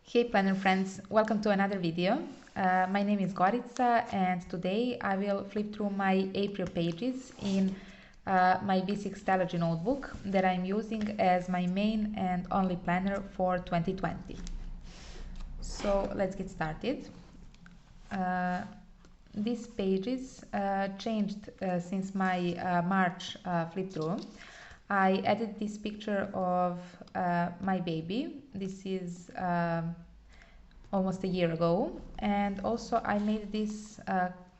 Hey planner friends, welcome to another video. My name is Gorica and today I will flip through my April pages in my B6 Stalogy notebook that I'm using as my main and only planner for 2020. So let's get started. These pages changed since my March flip through. I added this picture of my baby. This is almost a year ago, and also I made this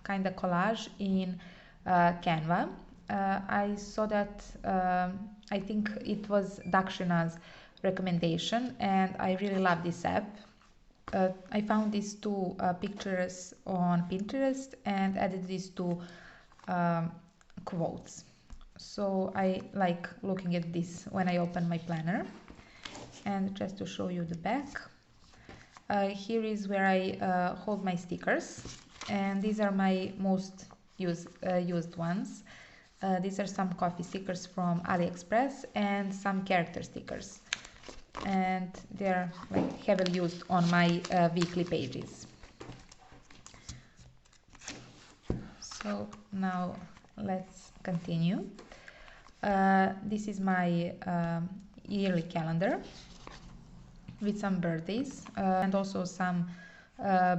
kind of collage in Canva. I saw that I think it was Dakshina's recommendation, and I really love this app. I found these two pictures on Pinterest and added these two quotes. So I like looking at this when I open my planner. And just to show you the back, here is where I hold my stickers, and these are my most used ones. These are some coffee stickers from AliExpress and some character stickers, and they're like heavily used on my weekly pages. So now let's continue. This is my yearly calendar with some birthdays and also some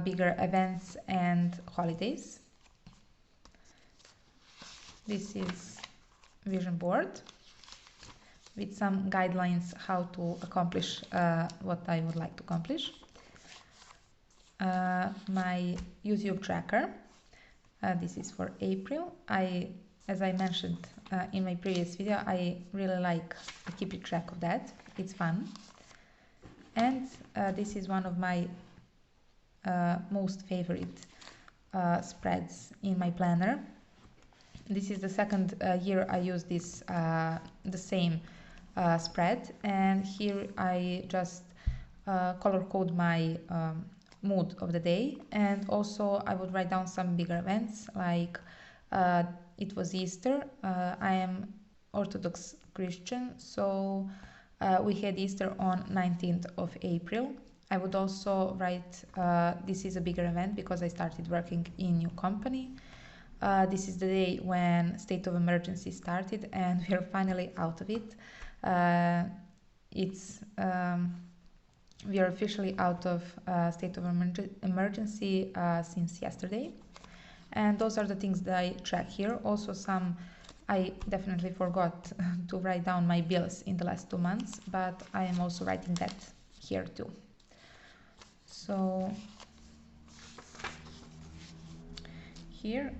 bigger events and holidays. This is vision board with some guidelines how to accomplish what I would like to accomplish. My YouTube tracker, this is for April. As I mentioned in my previous video, I really like keeping track of that. It's fun. And this is one of my most favorite spreads in my planner. This is the second year I use this the same spread, and here I just color code my mood of the day, and also I would write down some bigger events like it was Easter. I am Orthodox Christian, so we had Easter on 19th of April. I would also write this is a bigger event because I started working in new company. This is the day when state of emergency started and we are finally out of it. We are officially out of state of emergency since yesterday. And those are the things that I track here. Also I definitely forgot to write down my bills in the last 2 months, but I am also writing that here too. So here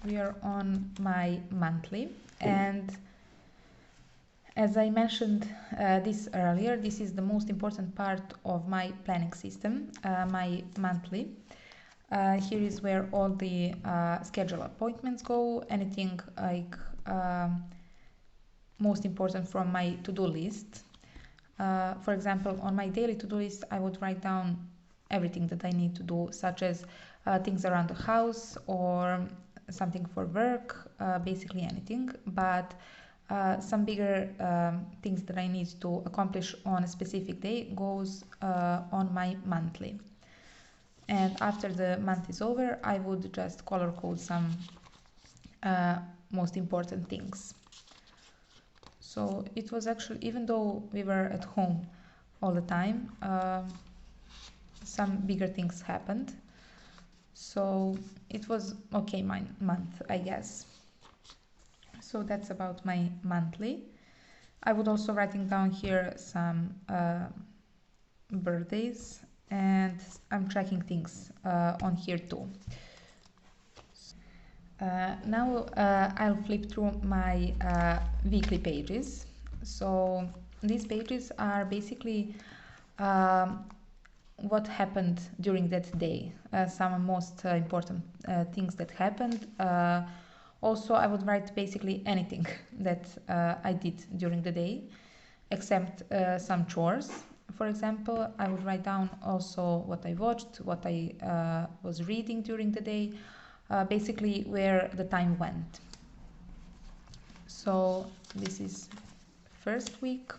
we are on my monthly, and as I mentioned this earlier, this is the most important part of my planning system, my monthly. Here is where all the scheduled appointments go, anything like most important from my to-do list. For example, on my daily to-do list, I would write down everything that I need to do, such as things around the house or something for work, basically anything. But some bigger things that I need to accomplish on a specific day goes on my monthly. And after the month is over, I would just color code some most important things. So it was actually, even though we were at home all the time, some bigger things happened. So it was okay month, I guess. So that's about my monthly. I would also writing down here some birthdays, and I'm tracking things on here too. Now I'll flip through my weekly pages. So these pages are basically what happened during that day, some most important things that happened. Also, I would write basically anything that I did during the day, except some chores. For example, I would write down also what I watched, what I was reading during the day, basically where the time went. So this is first week.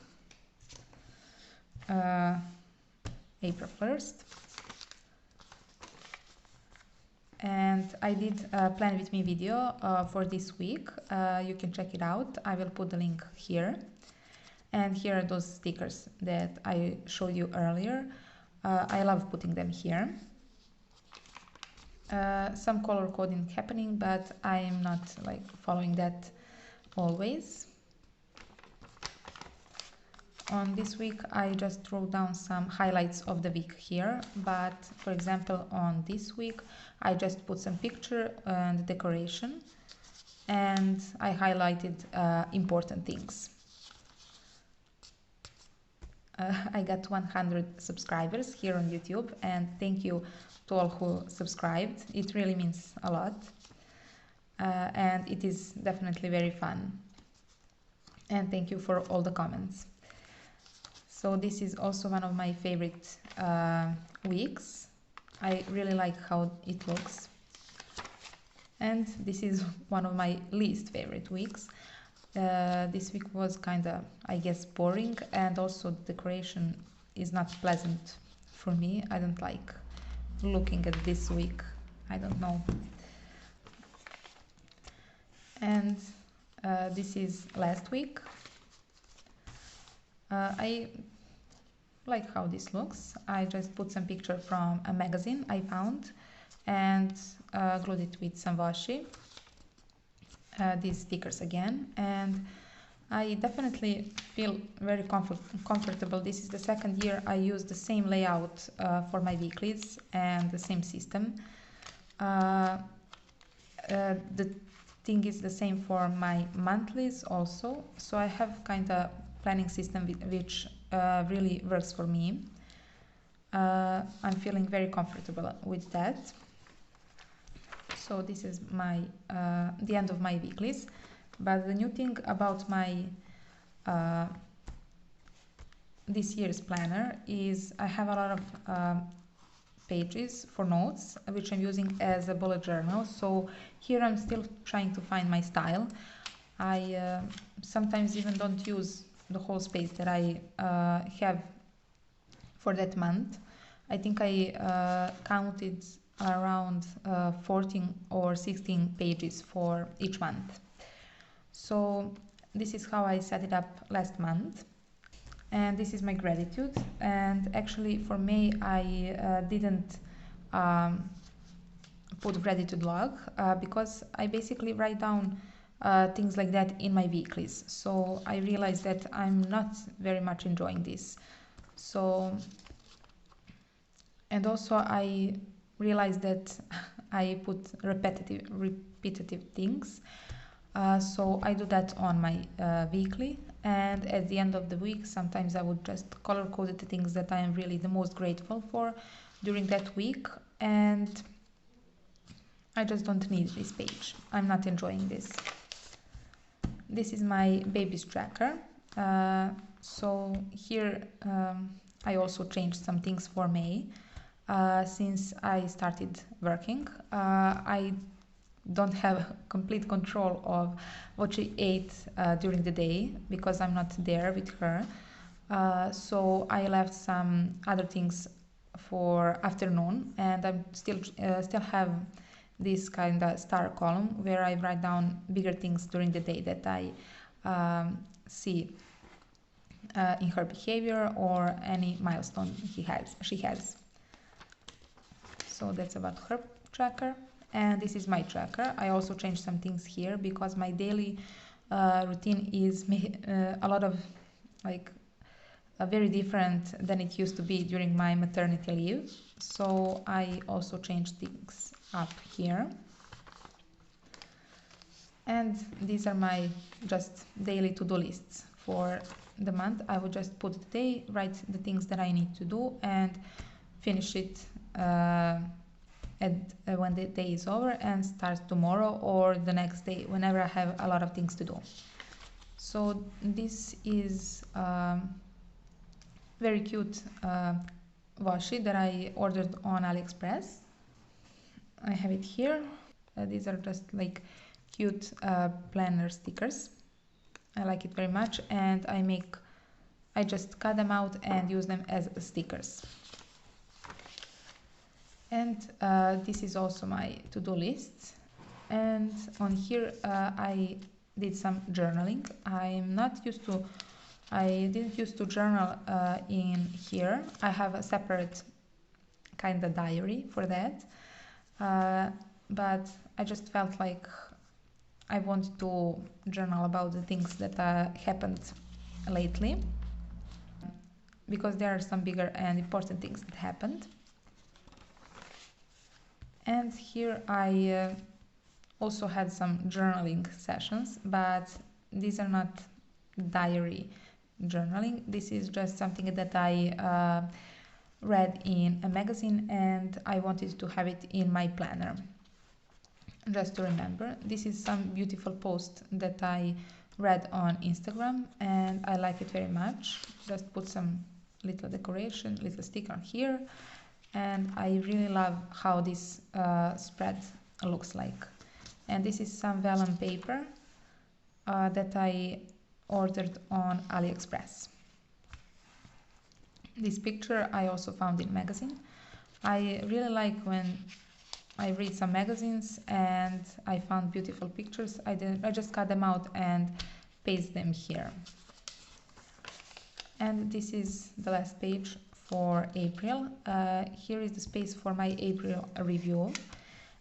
April 1st. And I did a plan with me video for this week. You can check it out. I will put the link here. And here are those stickers that I showed you earlier. I love putting them here. Some color coding happening, but I am not like following that always. On this week I just wrote down some highlights of the week here, but for example on this week I just put some picture and decoration, and I highlighted important things. I got 100 subscribers here on YouTube, and thank you to all who subscribed. It really means a lot, and it is definitely very fun. And thank you for all the comments. So this is also one of my favorite weeks. I really like how it looks. And this is one of my least favorite weeks. This week was kind of, I guess, boring, and also the decoration is not pleasant for me. I don't like looking at this week. I don't know. And this is last week. I like how this looks. I just put some picture from a magazine I found and glued it with some washi. These stickers again, and I definitely feel very comfortable. This is the second year I use the same layout for my weeklies and the same system. The thing is the same for my monthlies also, so I have kind of planning system which really works for me. I'm feeling very comfortable with that. So this is my the end of my weeklies. But the new thing about my this year's planner is I have a lot of pages for notes which I'm using as a bullet journal. So here I'm still trying to find my style. I sometimes even don't use the whole space that I have for that month. I think I counted around 14 or 16 pages for each month. So this is how I set it up last month, and this is my gratitude. And actually for May I didn't put gratitude log because I basically write down things like that in my weeklies. So I realized that I'm not very much enjoying this. So, and also I realized that I put repetitive things. So I do that on my weekly, and at the end of the week sometimes I would just color code the things that I am really the most grateful for during that week, and I just don't need this page. I'm not enjoying this. This is my baby's tracker. So here I also changed some things for May. Since I started working, I don't have complete control of what she ate during the day because I'm not there with her. So I left some other things for afternoon, and I'm still have this kind of star column where I write down bigger things during the day that I see in her behavior or any milestone she has. So that's about her tracker, and this is my tracker. I also changed some things here because my daily routine is a lot of very different than it used to be during my maternity leave. So I also changed things up here. And these are my just daily to-do lists for the month. I would just put the day, write the things that I need to do, and finish it when the day is over, and start tomorrow or the next day whenever I have a lot of things to do. So this is very cute washi that I ordered on AliExpress. I have it here. These are just like cute planner stickers. I like it very much, and I just cut them out and use them as stickers. And this is also my to-do list. And on here I did some journaling. I didn't used to journal in here. I have a separate kind of diary for that, but I just felt like I want to journal about the things that happened lately, because there are some bigger and important things that happened. And here I also had some journaling sessions, but these are not diary journaling. This is just something that I read in a magazine and I wanted to have it in my planner just to remember. This is some beautiful post that I read on Instagram and I like it very much. Just put some little decoration, little sticker here, and I really love how this spread looks like. And this is some vellum paper that I ordered on AliExpress. This picture I also found in magazine. I really like when I read some magazines and I found beautiful pictures. I just cut them out and paste them here. And this is the last page for April. Here is the space for my April review,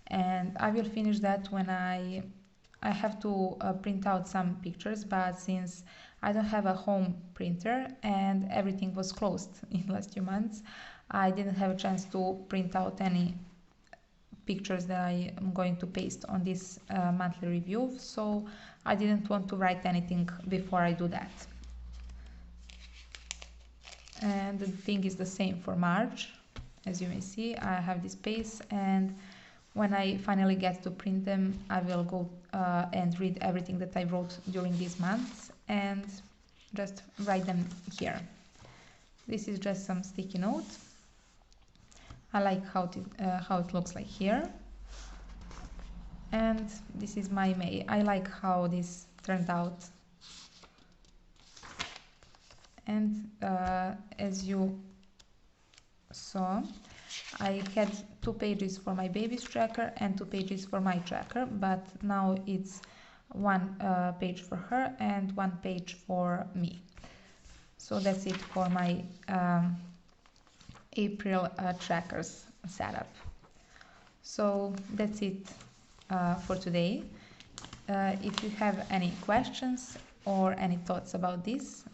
and I will finish that when I have to print out some pictures, but since I don't have a home printer and everything was closed in the last few months, I didn't have a chance to print out any pictures that I am going to paste on this monthly review, so I didn't want to write anything before I do that. And the thing is the same for March. As you may see, I have this space, and when I finally get to print them, I will go and read everything that I wrote during these months and just write them here. This is just some sticky notes. I like how it looks like here. And this is my May. I like how this turned out. And as you saw, I had 2 pages for my baby's tracker and 2 pages for my tracker, but now it's 1 page for her and 1 page for me. So that's it for my April trackers setup. So that's it for today. If you have any questions or any thoughts about this,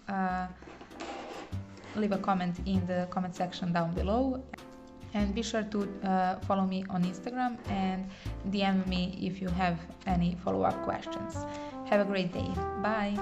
leave a comment in the comment section down below, and be sure to follow me on Instagram and DM me if you have any follow-up questions. Have a great day. Bye.